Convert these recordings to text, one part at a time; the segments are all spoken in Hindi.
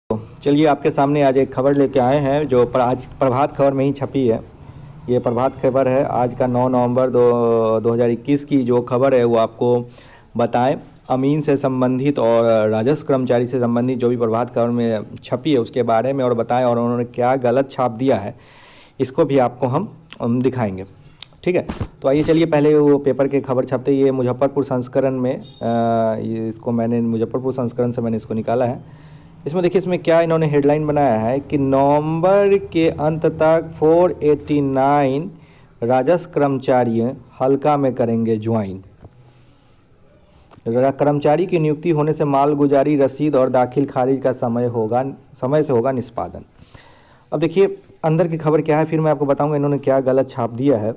चलिए आपके सामने आज एक खबर लेके आए हैं जो आज प्रभात खबर में ही छपी है। ये प्रभात खबर है आज का 9 नवंबर 2021 की जो खबर है वो आपको बताएं। अमीन से संबंधित और राजस्व कर्मचारी से संबंधित जो भी प्रभात खबर में छपी है उसके बारे में और बताएं, और उन्होंने क्या गलत छाप दिया है इसको भी आपको हम दिखाएंगे। ठीक है, तो आइए चलिए पहले वो पेपर के खबर छपते ये मुजफ्फरपुर संस्करण में इसको मैंने मुजफ्फरपुर संस्करण से मैंने इसको निकाला है। इसमें देखिए इसमें क्या इन्होंने हेडलाइन बनाया है कि नवंबर के अंत तक 489 राजस्व कर्मचारी हल्का में करेंगे ज्वाइन। कर्मचारी की नियुक्ति होने से मालगुजारी रसीद और दाखिल खारिज का समय से होगा निष्पादन। अब देखिए अंदर की खबर क्या है, फिर मैं आपको बताऊंगा इन्होंने क्या गलत छाप दिया है।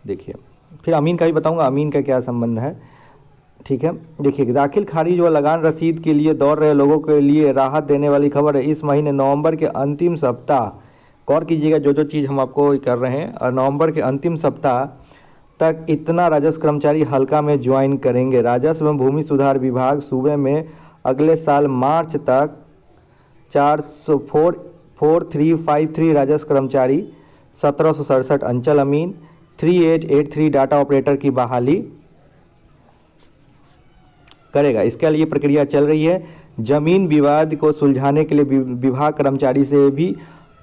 देखिए फिर अमीन का भी बताऊंगा, अमीन का क्या संबंध है। ठीक है, देखिए दाखिल खारिज व लगान रसीद के लिए दौड़ रहे लोगों के लिए राहत देने वाली खबर है। इस महीने नवंबर के अंतिम सप्ताह, गौर कीजिएगा जो चीज़ हम आपको कर रहे हैं, और नवंबर के अंतिम सप्ताह तक इतना राजस्व कर्मचारी हल्का में ज्वाइन करेंगे। राजस्व एवं भूमि सुधार विभाग सूबे में अगले साल मार्च तक 4353 राजस्व कर्मचारी, 1767 अंचल अमीन, 3883 डाटा ऑपरेटर की बहाली करेगा। इसके लिए प्रक्रिया चल रही है। जमीन विवाद को सुलझाने के लिए विभाग कर्मचारी से भी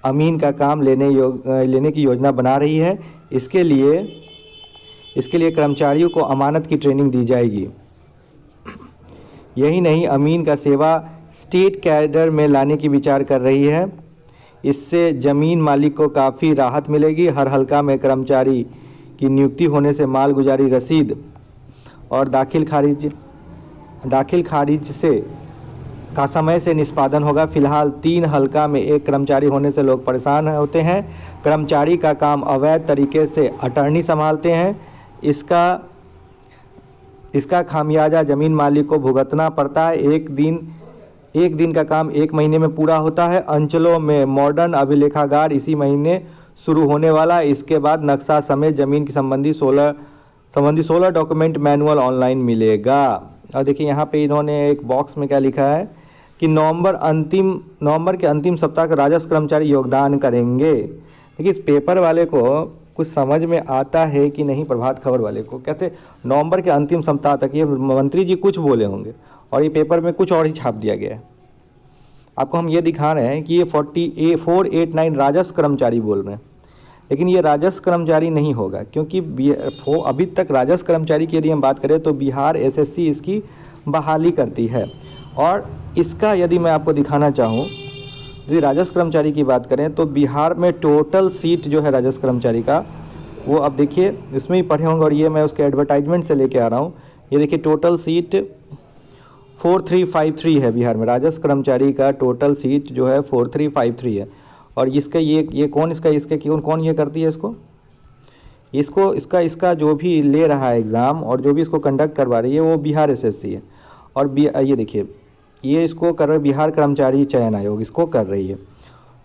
अमीन का काम लेने की योजना बना रही है। इसके लिए कर्मचारियों को अमानत की ट्रेनिंग दी जाएगी। यही नहीं, अमीन का सेवा स्टेट कैडर में लाने की विचार कर रही है। इससे जमीन मालिक को काफ़ी राहत मिलेगी। हर हल्का में कर्मचारी की नियुक्ति होने से मालगुजारी रसीद और दाखिल खारिज से का समय से निष्पादन होगा। फिलहाल 3 हल्का में एक कर्मचारी होने से लोग परेशान होते हैं। कर्मचारी का काम अवैध तरीके से अटर्नी संभालते हैं। इसका खामियाजा जमीन मालिक को भुगतना पड़ता है। एक दिन का काम 1 महीने में पूरा होता है। अंचलों में मॉडर्न अभिलेखागार इसी महीने शुरू होने वाला है। इसके बाद नक्शा समेत जमीन की संबंधी 16 डॉक्यूमेंट मैनुअल ऑनलाइन मिलेगा। और देखिए यहाँ पे इन्होंने एक बॉक्स में क्या लिखा है कि नवंबर के अंतिम सप्ताह का राजस्व कर्मचारी योगदान करेंगे। देखिए इस पेपर वाले को कुछ समझ में आता है कि नहीं, प्रभात खबर वाले को, कैसे नवंबर के अंतिम सप्ताह तक, ये मंत्री जी कुछ बोले होंगे और ये पेपर में कुछ और ही छाप दिया गया है। आपको हम ये दिखा रहे हैं कि ये 489 राजस्व कर्मचारी बोल रहे हैं, लेकिन ये राजस्व कर्मचारी नहीं होगा, क्योंकि अभी तक राजस्व कर्मचारी की यदि हम बात करें तो बिहार एसएससी इसकी बहाली करती है। और इसका यदि मैं आपको दिखाना चाहूँ, यदि राजस्व कर्मचारी की बात करें तो बिहार में टोटल सीट जो है राजस्व कर्मचारी का, वो अब देखिए इसमें ही पढ़े होंगे, और ये मैं उसके एडवर्टाइजमेंट से लेके आ रहा हूँ। ये देखिए टोटल सीट 4353 है बिहार में। राजस्व कर्मचारी का टोटल सीट जो है 4353 है। और इसका ये कौन कौन ये करती है इसका जो भी ले रहा है एग्ज़ाम और जो भी इसको कंडक्ट करवा रही है वो बिहार एसएससी है। और ये देखिए ये इसको कर रहे बिहार कर्मचारी चयन आयोग इसको कर रही है।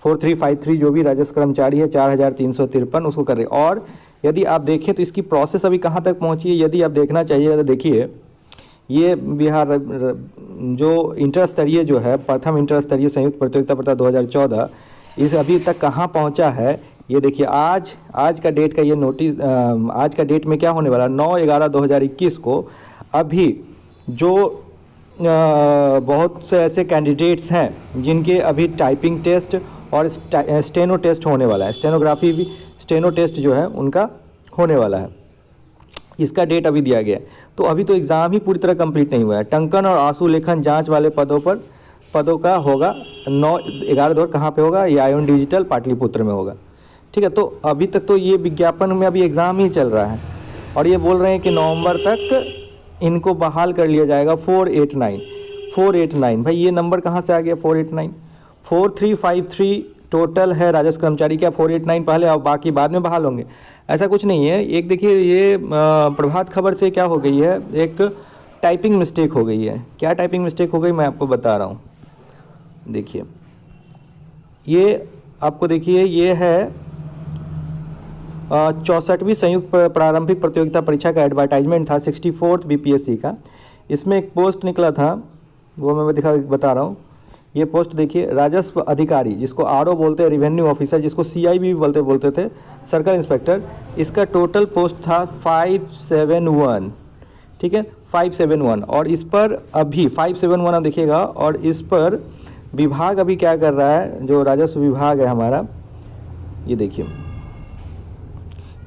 4353 जो भी राजस्व कर्मचारी है 4353 उसको कर रही है। और यदि आप देखें तो इसकी प्रोसेस अभी कहाँ तक पहुँची है, यदि आप देखना चाहिए तो देखिए ये बिहार जो इंटर स्तरीय जो है, प्रथम इंटर स्तरीय संयुक्त प्रतियोगिता परीक्षा 2014, इस अभी तक कहाँ पहुँचा है ये देखिए। आज का डेट का ये नोटिस, आज का डेट में क्या होने वाला 9/11/2021 को अभी जो बहुत से ऐसे कैंडिडेट्स हैं जिनके अभी टाइपिंग टेस्ट और स्टेनो टेस्ट होने वाला है, स्टेनो टेस्ट जो है उनका होने वाला है। इसका डेट अभी दिया गया है, तो अभी तो एग्ज़ाम ही पूरी तरह कंप्लीट नहीं हुआ है। टंकन और आंसू लेखन जांच वाले पदों का होगा 9/11 कहाँ पे होगा, ये आयोन डिजिटल पाटलिपुत्र में होगा। ठीक है, तो अभी तक तो ये विज्ञापन में अभी एग्ज़ाम ही चल रहा है और ये बोल रहे हैं कि नवंबर तक इनको बहाल कर लिया जाएगा। 489 भाई ये नंबर कहाँ से आ गया 489? 4353 टोटल है राजस्व कर्मचारी, क्या 489 पहले और बाकी बाद में बहाल होंगे? ऐसा कुछ नहीं है। एक देखिए ये प्रभात खबर से क्या हो गई है, एक टाइपिंग मिस्टेक हो गई है। क्या टाइपिंग मिस्टेक हो गई मैं आपको बता रहा हूँ। देखिए ये आपको देखिए ये है 64वीं संयुक्त प्रारंभिक प्रतियोगिता परीक्षा का एडवर्टाइजमेंट था 64th बीपीएससी का। इसमें एक पोस्ट निकला था, वो मैं बता रहा हूँ। ये पोस्ट देखिए, राजस्व अधिकारी जिसको आरओ बोलते हैं, रेवेन्यू ऑफिसर जिसको सीआई भी बोलते थे, सर्कल इंस्पेक्टर, इसका टोटल पोस्ट था 571, ठीक है 571। और इस पर अभी 571 आप देखिएगा, और इस पर विभाग अभी क्या कर रहा है, जो राजस्व विभाग है हमारा, ये देखिए,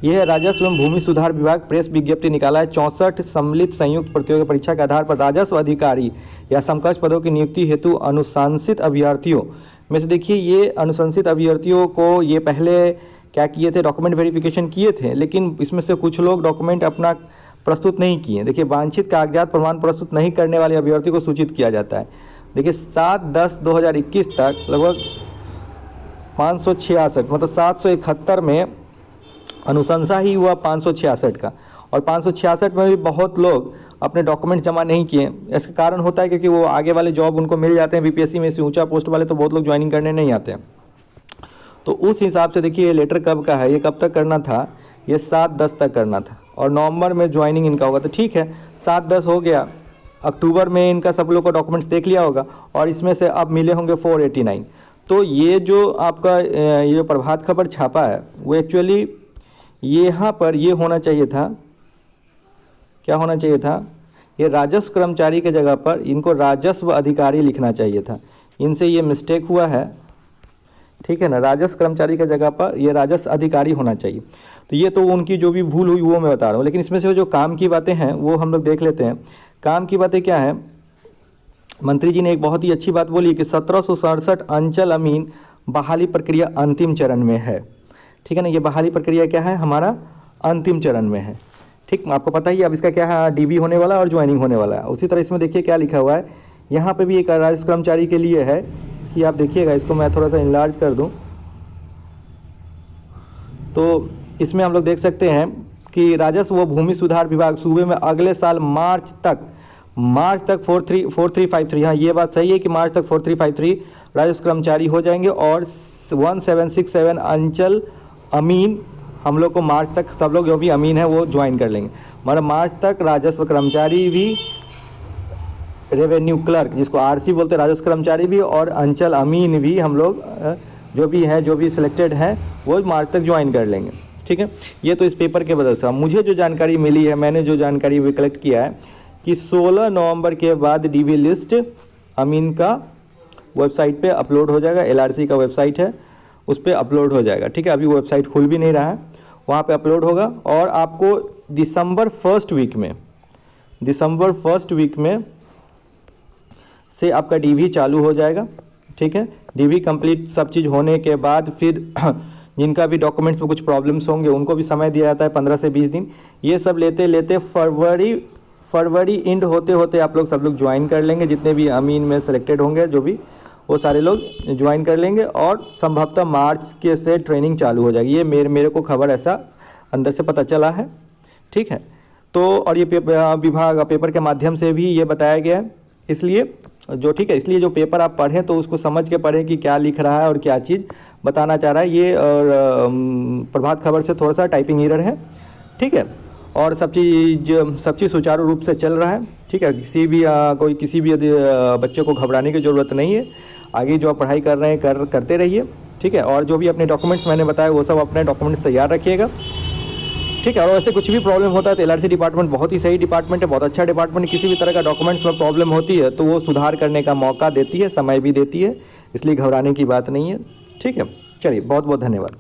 यह है राजस्व एवं भूमि सुधार विभाग, प्रेस विज्ञप्ति निकाला है। 64 सम्मिलित संयुक्त प्रतियोगी परीक्षा के आधार पर राजस्व अधिकारी या समकक्ष पदों की नियुक्ति हेतु अनुशंसित अभ्यर्थियों में से, देखिए ये अनुशंसित अभ्यर्थियों को ये पहले क्या किए थे, डॉक्यूमेंट वेरिफिकेशन किए थे, लेकिन इसमें से कुछ लोग डॉक्यूमेंट अपना प्रस्तुत नहीं किए। देखिए वांछित कागजात प्रमाण प्रस्तुत नहीं करने वाले अभ्यर्थी को सूचित किया जाता है। देखिए 7/10/2021 तक लगभग 566, मतलब 771 में अनुशंसा ही हुआ 566 का, और 566 में भी बहुत लोग अपने डॉक्यूमेंट जमा नहीं किए। इसका कारण होता है क्योंकि वो आगे वाले जॉब उनको मिल जाते हैं बीपीएससी में से ऊंचा पोस्ट वाले, तो बहुत लोग ज्वाइनिंग करने नहीं आते हैं। तो उस हिसाब से देखिए ये लेटर कब का है, ये कब तक करना था, ये 7/10 तक करना था, और नवंबर में ज्वाइनिंग इनका होगा। तो ठीक है 7/10 हो गया, अक्टूबर में इनका सब लोग को डॉक्यूमेंट्स देख लिया होगा, और इसमें से अब मिले होंगे 489। तो ये जो आपका ये प्रभात खबर छापा है वो एक्चुअली यहाँ पर ये होना चाहिए था, क्या होना चाहिए था, ये राजस्व कर्मचारी के जगह पर इनको राजस्व अधिकारी लिखना चाहिए था, इनसे ये मिस्टेक हुआ है, ठीक है ना। राजस्व कर्मचारी के जगह पर ये राजस्व अधिकारी होना चाहिए। तो ये तो उनकी जो भी भूल हुई वो मैं बता रहा हूँ, लेकिन इसमें से जो काम की बातें हैं वो हम लोग देख लेते हैं। काम की बातें क्या है, मंत्री जी ने एक बहुत ही अच्छी बात बोली कि 1767 अंचल अमीन बहाली प्रक्रिया अंतिम चरण में है, ठीक है ना। ये बहाली प्रक्रिया क्या है, हमारा अंतिम चरण में है, ठीक। आपको पता ही अब इसका क्या है, डीबी होने वाला है और ज्वाइनिंग होने वाला है। उसी तरह इसमें देखिए क्या लिखा हुआ है, यहाँ पे भी एक राजस्व कर्मचारी के लिए है कि आप देखिएगा, इसको मैं थोड़ा सा इनलार्ज कर दूँ तो इसमें हम लोग देख सकते हैं कि राजस्व व भूमि सुधार विभाग सूबे में अगले साल मार्च तक 4353, हाँ ये बात सही है कि मार्च तक 4353 राजस्व कर्मचारी हो जाएंगे, और 1767 अंचल अमीन हम लोग को मार्च तक, सब लोग जो भी अमीन है वो ज्वाइन कर लेंगे। मतलब मार्च तक राजस्व कर्मचारी भी, रेवेन्यू क्लर्क जिसको आरसी बोलते हैं राजस्व कर्मचारी भी, और अंचल अमीन भी हम लोग जो भी हैं, जो भी सिलेक्टेड हैं वो मार्च तक ज्वाइन कर लेंगे, ठीक है। ये तो इस पेपर के वजह से मुझे जो जानकारी मिली है, मैंने जो जानकारी भी कलेक्ट किया है कि 16 नवंबर के बाद डीबी लिस्ट अमीन का वेबसाइट पे अपलोड हो जाएगा। एलआरसी का वेबसाइट है उस पर अपलोड हो जाएगा, ठीक है। अभी वेबसाइट खुल भी नहीं रहा है, वहाँ पे अपलोड होगा, और आपको दिसंबर फर्स्ट वीक में से आपका डीवी चालू हो जाएगा, ठीक है। डीवी कंप्लीट सब चीज़ होने के बाद फिर जिनका भी डॉक्यूमेंट्स में कुछ प्रॉब्लम्स होंगे उनको भी समय दिया जाता है 15 से 20 दिन। ये सब लेते लेते फरवरी एंड होते होते आप लोग सब लोग ज्वाइन कर लेंगे, जितने भी अमीन में सेलेक्टेड होंगे जो भी, वो सारे लोग ज्वाइन कर लेंगे, और संभवतः मार्च के से ट्रेनिंग चालू हो जाएगी। ये मेरे को खबर ऐसा अंदर से पता चला है, ठीक है। तो और ये विभाग पेपर के माध्यम से भी ये बताया गया है, इसलिए जो, ठीक है, इसलिए जो पेपर आप पढ़ें तो उसको समझ के पढ़ें कि क्या लिख रहा है और क्या चीज़ बताना चाह रहा है। ये और प्रभात खबर से थोड़ा सा टाइपिंग एरर है, ठीक है, और सब चीज़ सुचारू रूप से चल रहा है, ठीक है। किसी भी बच्चे को घबराने की ज़रूरत नहीं है। आगे जो आप पढ़ाई कर रहे हैं करते रहिए, ठीक है। और जो भी अपने डॉक्यूमेंट्स मैंने बताया वो सब अपने डॉक्यूमेंट्स तैयार रखिएगा, ठीक है। और वैसे कुछ भी प्रॉब्लम होता है तो एलआरसी डिपार्टमेंट बहुत ही सही डिपार्टमेंट है, बहुत अच्छा डिपार्टमेंट। किसी भी तरह का डॉक्यूमेंट्स में प्रॉब्लम होती है तो वो सुधार करने का मौका देती है, समय भी देती है, इसलिए घबराने की बात नहीं है, ठीक है। चलिए बहुत बहुत धन्यवाद।